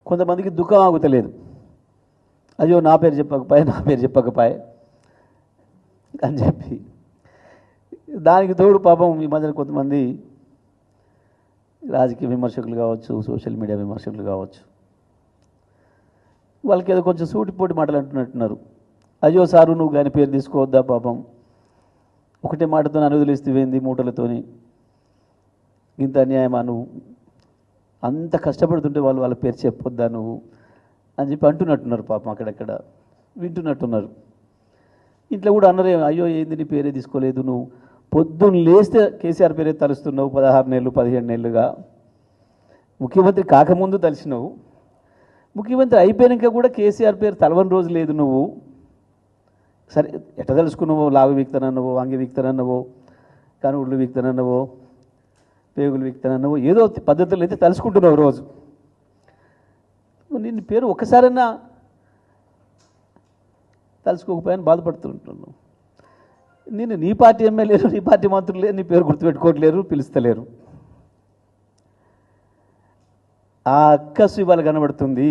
కొంతమందికి దుఃఖం ఆగుతలేదు. అయ్యో నా పేరు చెప్పకపోయే అని చెప్పి దానికి తోడు పాపం ఈ మధ్యన కొంతమంది రాజకీయ విమర్శకులు కావచ్చు, సోషల్ మీడియా విమర్శకులు కావచ్చు, వాళ్ళకి ఏదో కొంచెం సూటిపోటి మాటలు అంటున్నట్టున్నారు. అయ్యో సారు నువ్వు కానీ పేరు తీసుకోవద్దా, పాపం ఒకటే మాటతో అనువదిలిస్తేవేంది మూటలతోని, ఇంత అన్యాయమా, నువ్వు అంత కష్టపడుతుంటే వాళ్ళ పేరు చెప్పొద్దా నువ్వు అని చెప్పి అంటున్నట్టున్నారు. పాపం అక్కడక్కడ వింటున్నట్టున్నారు. ఇంట్లో కూడా అన్నరే, అయ్యో ఏంది నీ పేరే తీసుకోలేదు, నువ్వు పొద్దున్న లేస్తే కేసీఆర్ పేరే తలుస్తున్నావు, 16 నెలలు 17 నెలలుగా ముఖ్యమంత్రి కాకముందు తలిసినావు, ముఖ్యమంత్రి అయిపోయాక కూడా కేసీఆర్ పేరు తలవని రోజు లేదు. నువ్వు సరే ఎట్ట తెలుసుకున్నావో, లాగు వీక్తానన్నావో, అంగి వీక్తానన్నావో, కనుగుళ్ళు వీక్తానన్నావో, పేగులు వీక్తానన్నావో, ఏదో పద్ధతులు అయితే తలుసుకుంటున్నావు రోజు. నిన్ను పేరు ఒక్కసారైనా తలుసుకోకపోయాని బాధపడుతుంటున్నావు. నేను నీ పార్టీ ఎమ్మెల్యేలు, నీ పార్టీ మంత్రులు నీ పేరు గుర్తుపెట్టుకోవట్లేరు, పిలుస్తలేరు. ఆ అక్కసు ఇవాళ కనబడుతుంది.